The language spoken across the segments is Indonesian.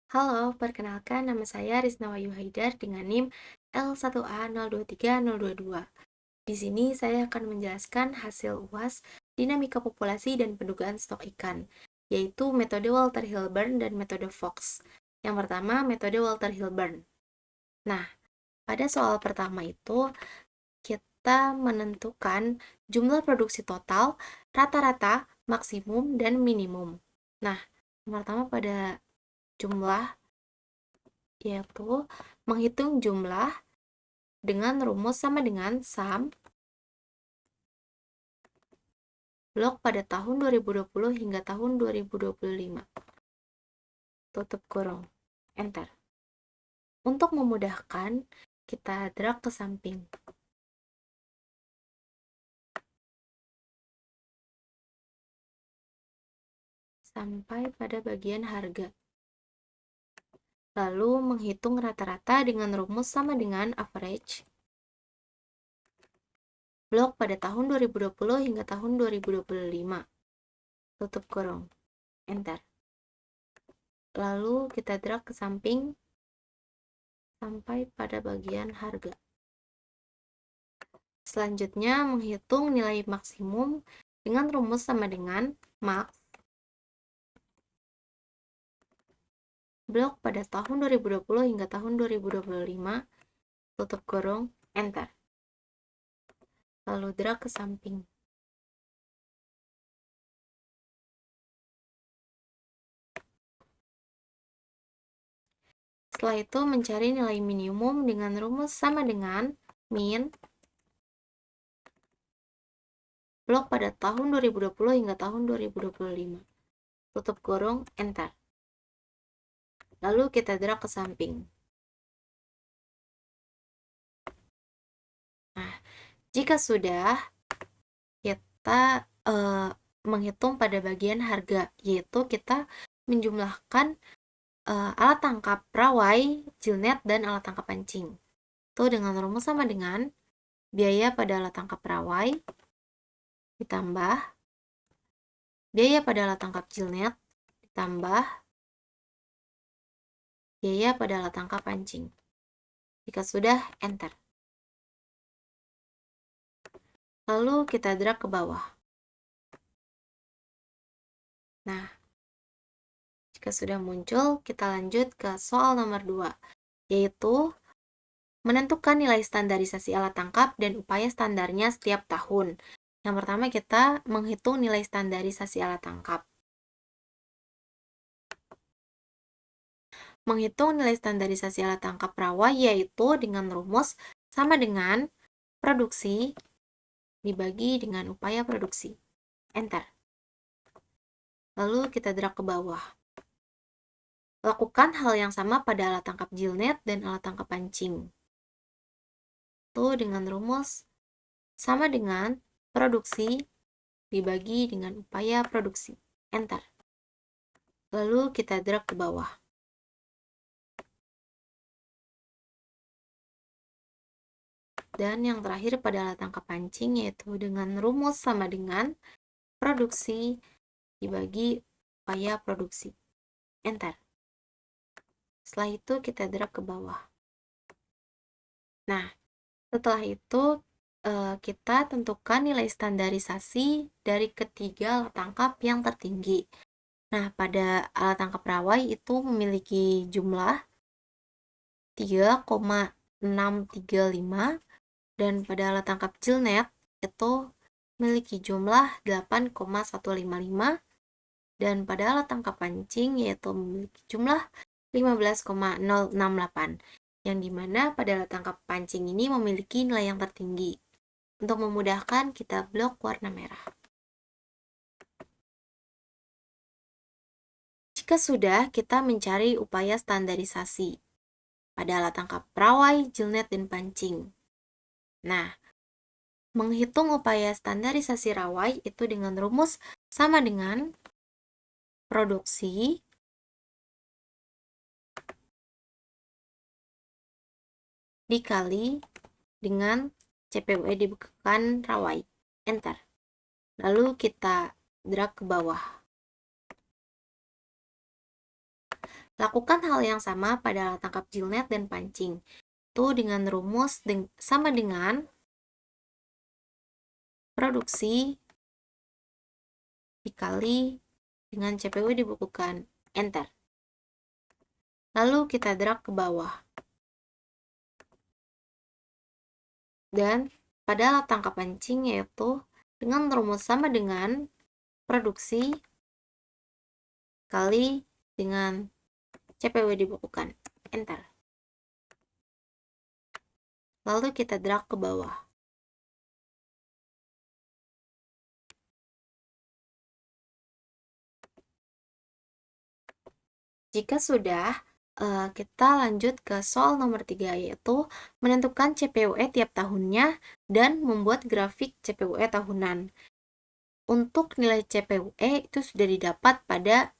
Halo, perkenalkan nama saya Risna Wahyu Haidar dengan NIM L1A023022. Di sini saya akan menjelaskan hasil UAS dinamika populasi dan pendugaan stok ikan, yaitu metode Walter Hilburn dan metode Fox. Yang pertama, metode Walter Hilburn. Nah, pada soal pertama itu, kita menentukan jumlah produksi total, rata-rata, maksimum, dan minimum. Nah, yang pertama pada jumlah, yaitu menghitung jumlah dengan rumus sama dengan sum blok pada tahun 2020 hingga tahun 2025. Tutup kurung. Enter. Untuk memudahkan, kita drag ke samping. Sampai pada bagian harga. Lalu menghitung rata-rata dengan rumus sama dengan average blok pada tahun 2020 hingga tahun 2025. Tutup kurung. Enter. Lalu kita drag ke samping sampai pada bagian harga. Selanjutnya, menghitung nilai maksimum dengan rumus sama dengan max blok pada tahun 2020 hingga tahun 2025, tutup kurung, enter. Lalu drag ke samping. Setelah itu, mencari nilai minimum dengan rumus sama dengan min blok pada tahun 2020 hingga tahun 2025. Tutup kurung, enter. Lalu kita drag ke samping. Nah, jika sudah, kita menghitung pada bagian harga, yaitu kita menjumlahkan alat tangkap rawai, jilnet, dan alat tangkap pancing. Itu dengan rumus sama dengan biaya pada alat tangkap rawai ditambah biaya pada alat tangkap jilnet ditambah biaya pada alat tangkap pancing. Jika sudah, enter. Lalu kita drag ke bawah. Nah, jika sudah muncul, kita lanjut ke soal nomor 2, yaitu menentukan nilai standarisasi alat tangkap dan upaya standarnya setiap tahun. Yang pertama, kita menghitung nilai standarisasi alat tangkap. Menghitung nilai standarisasi alat tangkap rawa yaitu dengan rumus sama dengan produksi dibagi dengan upaya produksi. Enter. Lalu kita drag ke bawah. Lakukan hal yang sama pada alat tangkap jilnet dan alat tangkap pancing. Itu dengan rumus sama dengan produksi dibagi dengan upaya produksi. Enter. Lalu kita drag ke bawah. Dan yang terakhir pada alat tangkap pancing yaitu dengan rumus sama dengan produksi dibagi upaya produksi. Enter. Setelah itu kita drag ke bawah. Nah, setelah itu kita tentukan nilai standarisasi dari ketiga alat tangkap yang tertinggi. Nah, pada alat tangkap rawai itu memiliki jumlah 3,635 dan pada alat tangkap jilnet itu memiliki jumlah 8,155 dan pada alat tangkap pancing yaitu memiliki jumlah 15,068 yang dimana pada alat tangkap pancing ini memiliki nilai yang tertinggi. Untuk memudahkan, kita blok warna merah. Jika sudah, kita mencari upaya standarisasi pada alat tangkap rawai, jilnet, dan pancing. Nah, menghitung upaya standarisasi rawai itu dengan rumus sama dengan produksi dikali dengan CPUE dibukukan rawai. Enter. Lalu kita drag ke bawah. Lakukan hal yang sama pada alat tangkap jilnet dan pancing. Itu dengan rumus sama dengan produksi dikali dengan CPU dibukukan. Enter. Lalu kita drag ke bawah. Dan pada alat tangkap pancing yaitu dengan rumus sama dengan produksi kali dengan CPU dibukukan. Enter. Lalu kita drag ke bawah. Jika sudah, kita lanjut ke soal nomor 3, yaitu menentukan CPUE tiap tahunnya dan membuat grafik CPUE tahunan. Untuk nilai CPUE itu sudah didapat pada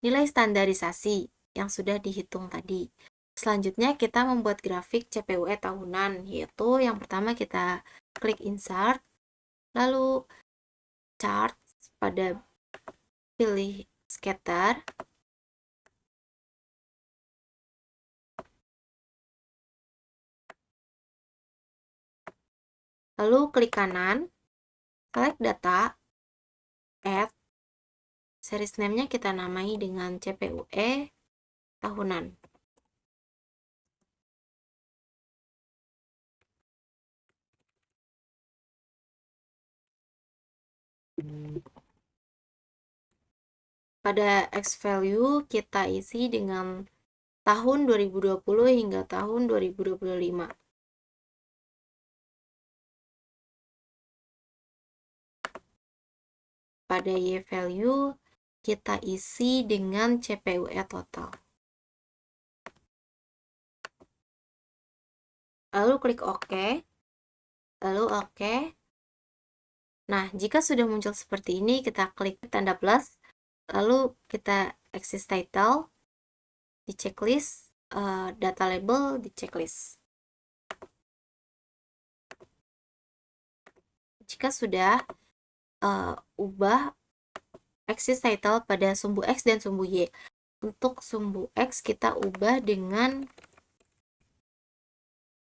nilai standarisasi yang sudah dihitung tadi. Selanjutnya kita membuat grafik CPUE tahunan, yaitu yang pertama kita klik insert, lalu chart pada pilih scatter, lalu klik kanan, select data, add, series name-nya kita namai dengan CPUE tahunan. Pada X value kita isi dengan tahun 2020 hingga tahun 2025. Pada Y value kita isi dengan CPUE total. Lalu klik OK. Lalu OK. Nah, jika sudah muncul seperti ini, kita klik tanda plus. Lalu kita access title di checklist, data label di checklist. Jika sudah, ubah axis title pada sumbu X dan sumbu Y. Untuk sumbu X kita ubah dengan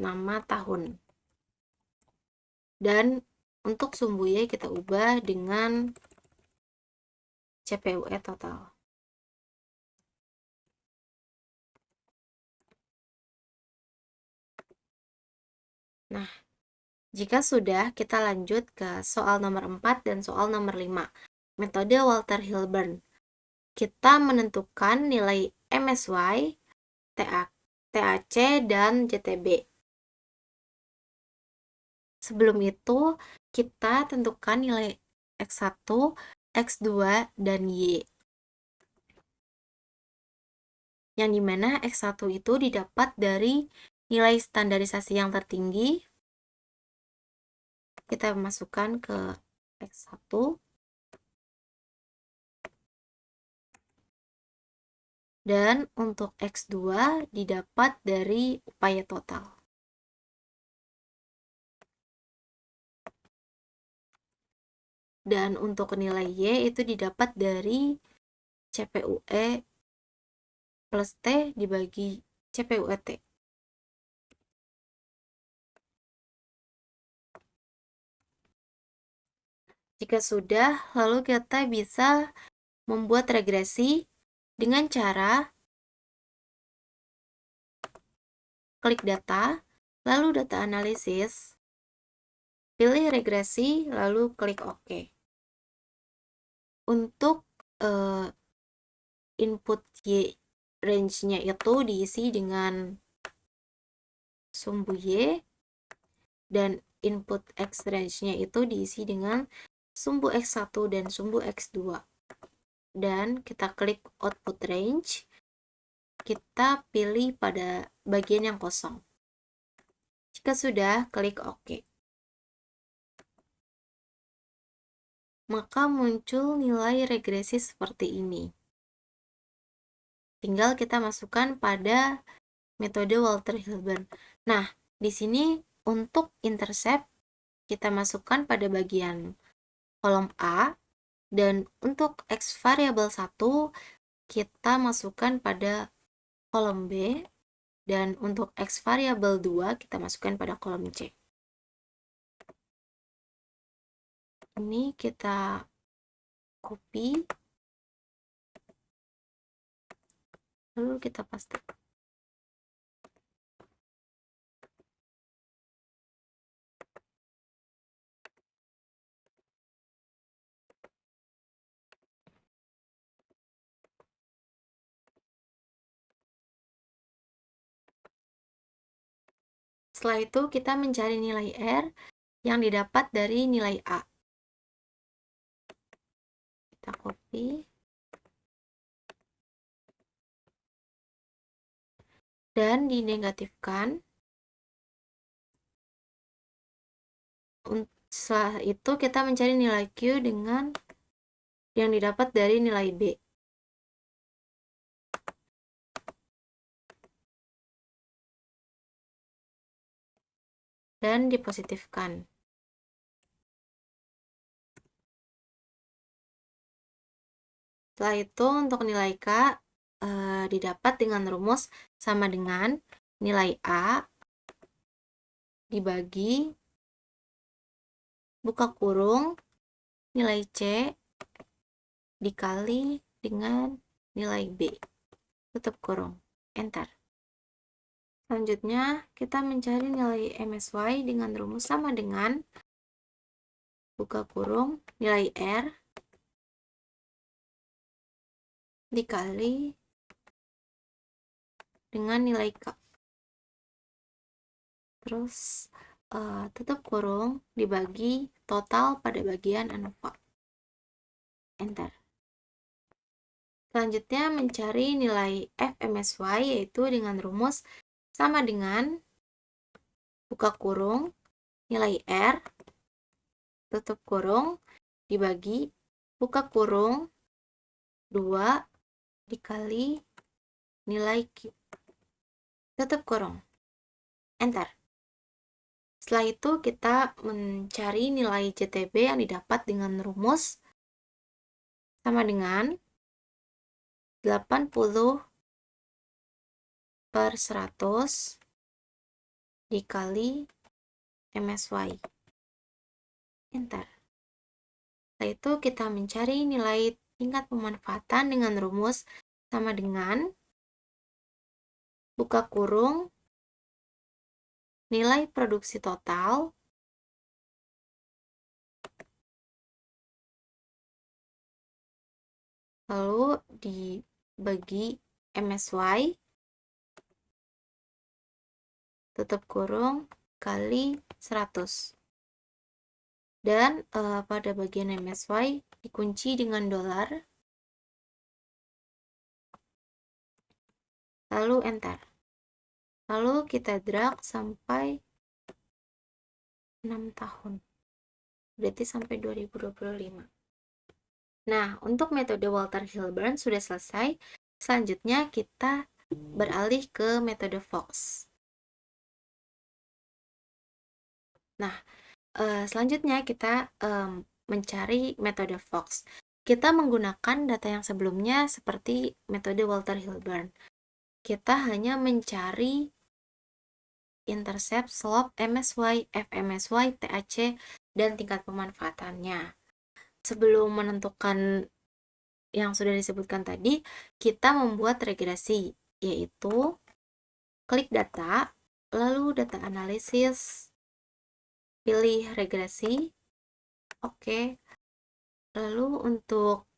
nama tahun. Dan untuk sumbu Y kita ubah dengan CPUE total. Nah, jika sudah, kita lanjut ke soal nomor 4 dan soal nomor 5. Metode Walter Hilburn. Kita menentukan nilai MSY, TAC, dan JTB. Sebelum itu, kita tentukan nilai X1, X2, dan Y. Yang dimana X1 itu didapat dari nilai standarisasi yang tertinggi. Kita masukkan ke X1. Dan untuk X2 didapat dari upaya total. Dan untuk nilai Y itu didapat dari CPUE plus T dibagi CPUE T. Jika sudah, lalu kita bisa membuat regresi dengan cara klik data, lalu data analisis, pilih regresi, lalu klik OK. Untuk input Y range-nya itu diisi dengan sumbu Y, dan input X range-nya itu diisi dengan sumbu X1 dan sumbu X2. Dan kita klik output range, kita pilih pada bagian yang kosong. Jika sudah, klik OK. Maka muncul nilai regresi seperti ini. Tinggal kita masukkan pada metode Walter Hilburn. Nah, di sini untuk intercept kita masukkan pada bagian kolom A, dan untuk X variabel 1 kita masukkan pada kolom B, dan untuk X variabel 2 kita masukkan pada kolom C. Ini kita copy, lalu kita paste. Setelah itu kita mencari nilai R yang didapat dari nilai A. Kita copy. Dan dinegatifkan. Setelah itu kita mencari nilai Q dengan yang didapat dari nilai B. Dan dipositifkan. Setelah itu untuk nilai K didapat dengan rumus sama dengan nilai A dibagi buka kurung nilai C dikali dengan nilai B, tutup kurung, enter. Selanjutnya kita mencari nilai MSY dengan rumus sama dengan buka kurung nilai R dikali dengan nilai K. Terus tutup kurung dibagi total pada bagian ANOVA. Enter. Selanjutnya mencari nilai FMSY yaitu dengan rumus sama dengan buka kurung nilai R tutup kurung dibagi buka kurung 2 dikali nilai Q. Tutup kurung. Enter. Setelah itu kita mencari nilai JTB yang didapat dengan rumus sama dengan 80 per 100 dikali MSY. Enter. Setelah itu kita mencari nilai tingkat pemanfaatan dengan rumus sama dengan buka kurung nilai produksi total lalu dibagi MSY tutup kurung kali 100. Dan pada bagian MSY dikunci dengan $, lalu enter. Lalu kita drag sampai 6 tahun. Berarti sampai 2025. Nah, untuk metode Walter Hilburn sudah selesai. Selanjutnya kita beralih ke metode Fox. Nah, selanjutnya kita mencari metode Fox. Kita menggunakan data yang sebelumnya seperti metode Walter Hilburn. Kita hanya mencari intercept, slope, MSY, FMSY, TAC, dan tingkat pemanfaatannya. Sebelum menentukan yang sudah disebutkan tadi, kita membuat regresi, yaitu klik data, lalu data analisis, pilih regresi, oke. Lalu untuk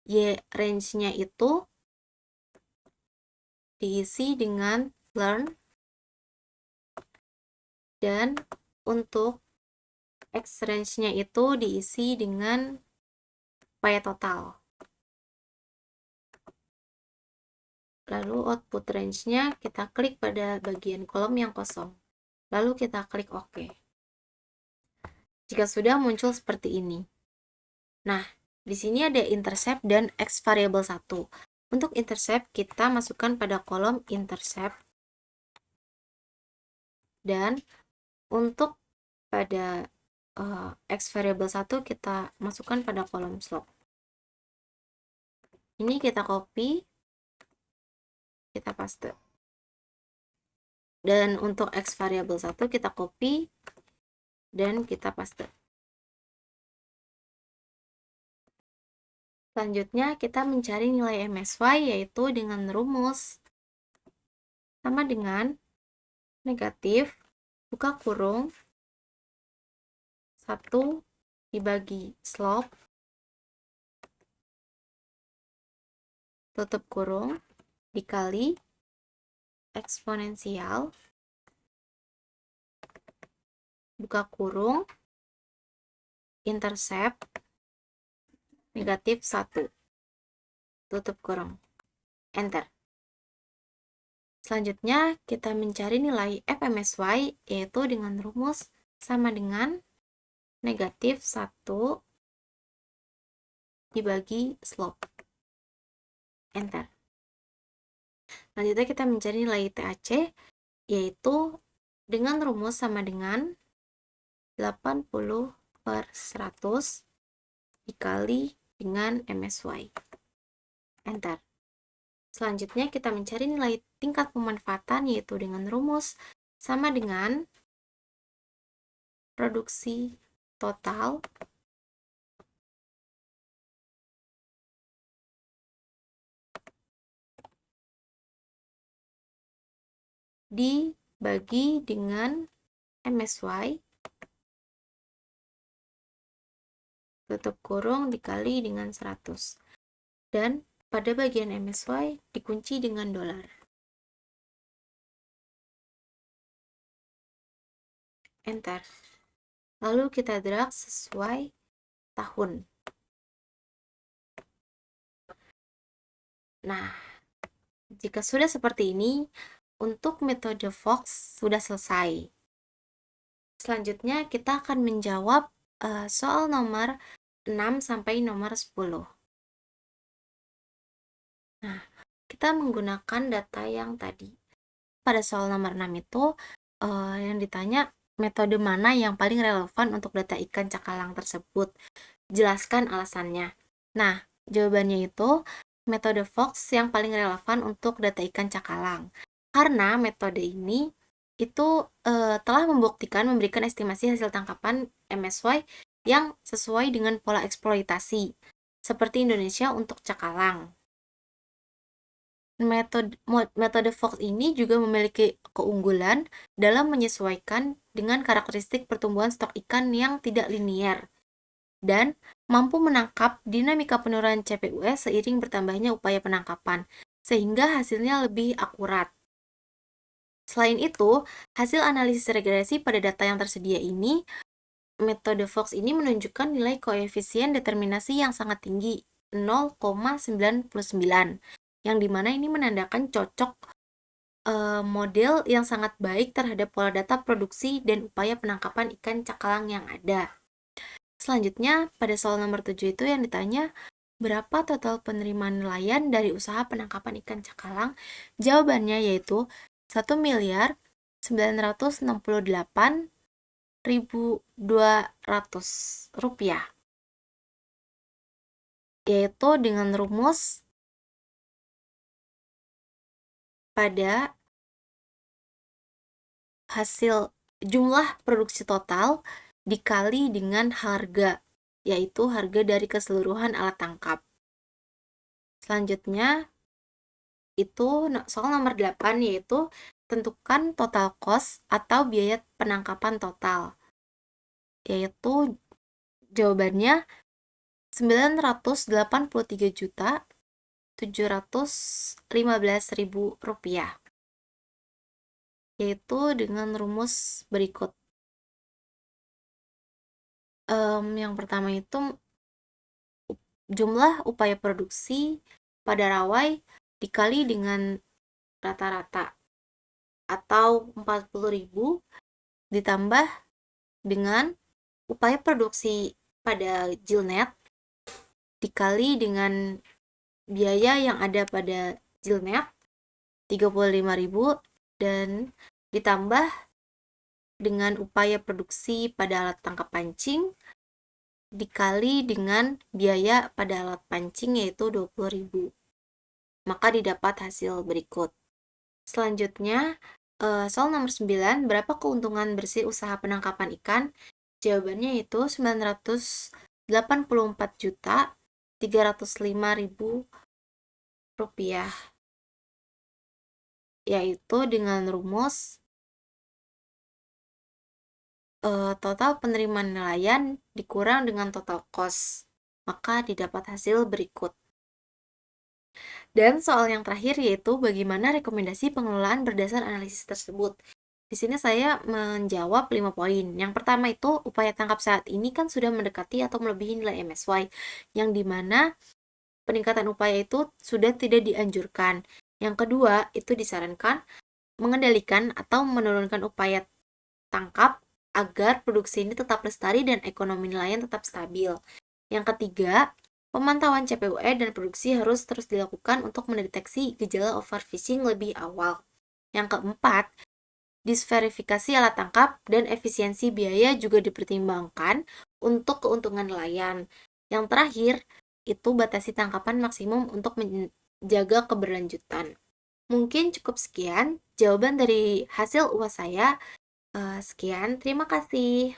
Y range-nya itu diisi dengan learn, dan untuk X range-nya itu diisi dengan upaya total. Lalu output range-nya kita klik pada bagian kolom yang kosong. Lalu kita klik OK. Jika sudah muncul seperti ini. Nah, di sini ada intercept dan X variable 1. Untuk intercept kita masukkan pada kolom intercept. Dan untuk pada X variable 1 kita masukkan pada kolom slope. Ini kita copy, kita paste. Dan untuk X variabel 1 kita copy dan kita paste. Selanjutnya kita mencari nilai MSY yaitu dengan rumus sama dengan negatif buka kurung 1 dibagi slope tutup kurung dikali eksponensial buka kurung intercept negatif 1 tutup kurung, enter. Selanjutnya kita mencari nilai fMSY yaitu dengan rumus sama dengan negatif 1 dibagi slope, enter. Selanjutnya kita mencari nilai TAC yaitu dengan rumus sama dengan 80/100 dikali dengan MSY, enter. Selanjutnya kita mencari nilai tingkat pemanfaatan yaitu dengan rumus sama dengan produksi total dibagi dengan MSY tutup kurung dikali dengan 100. Dan pada bagian MSY dikunci dengan dolar. Enter. Lalu kita drag sesuai tahun. Nah, jika sudah seperti ini, untuk metode Fox sudah selesai. Selanjutnya kita akan menjawab soal nomor 6 sampai nomor 10. Nah, kita menggunakan data yang tadi. Pada soal nomor 6 itu yang ditanya metode mana yang paling relevan untuk data ikan cakalang tersebut. Jelaskan alasannya. Nah, jawabannya itu metode Fox yang paling relevan untuk data ikan cakalang. Karena metode ini itu telah membuktikan memberikan estimasi hasil tangkapan MSY yang sesuai dengan pola eksploitasi, seperti Indonesia untuk cakalang. Metode Fox ini juga memiliki keunggulan dalam menyesuaikan dengan karakteristik pertumbuhan stok ikan yang tidak linier dan mampu menangkap dinamika penurunan CPUS seiring bertambahnya upaya penangkapan, sehingga hasilnya lebih akurat. Selain itu, hasil analisis regresi pada data yang tersedia ini, metode Fox ini menunjukkan nilai koefisien determinasi yang sangat tinggi, 0,99, yang dimana ini menandakan cocok model yang sangat baik terhadap pola data produksi dan upaya penangkapan ikan cakalang yang ada. Selanjutnya, pada soal nomor 7 itu yang ditanya, berapa total penerimaan nelayan dari usaha penangkapan ikan cakalang? Jawabannya yaitu 1.968.200 rupiah, yaitu dengan rumus pada hasil jumlah produksi total dikali dengan harga, yaitu harga dari keseluruhan alat tangkap. Selanjutnya itu soal nomor 8 yaitu tentukan total cost atau biaya penangkapan total, yaitu jawabannya 983.715.000 rupiah, yaitu dengan rumus berikut. Yang pertama itu jumlah upaya produksi pada rawai dikali dengan rata-rata atau 40.000 ditambah dengan upaya produksi pada Gillnet dikali dengan biaya yang ada pada Gillnet 35.000 dan ditambah dengan upaya produksi pada alat tangkap pancing dikali dengan biaya pada alat pancing yaitu 20.000. Maka didapat hasil berikut. Selanjutnya, soal nomor 9, berapa keuntungan bersih usaha penangkapan ikan? Jawabannya itu 984.305.000 rupiah, yaitu dengan rumus total penerimaan nelayan dikurang dengan total cost, maka didapat hasil berikut. Dan soal yang terakhir yaitu bagaimana rekomendasi pengelolaan berdasar analisis tersebut. Di sini saya menjawab 5 poin. Yang pertama itu upaya tangkap saat ini kan sudah mendekati atau melebihi nilai MSY, yang dimana peningkatan upaya itu sudah tidak dianjurkan. Yang kedua itu disarankan mengendalikan atau menurunkan upaya tangkap agar produksi ini tetap lestari dan ekonomi nelayan tetap stabil. Yang ketiga, pemantauan CPUE dan produksi harus terus dilakukan untuk mendeteksi gejala overfishing lebih awal. Yang keempat, disverifikasi alat tangkap dan efisiensi biaya juga dipertimbangkan untuk keuntungan nelayan. Yang terakhir, itu batasi tangkapan maksimum untuk menjaga keberlanjutan. Mungkin cukup sekian jawaban dari hasil UAS saya. Sekian, terima kasih.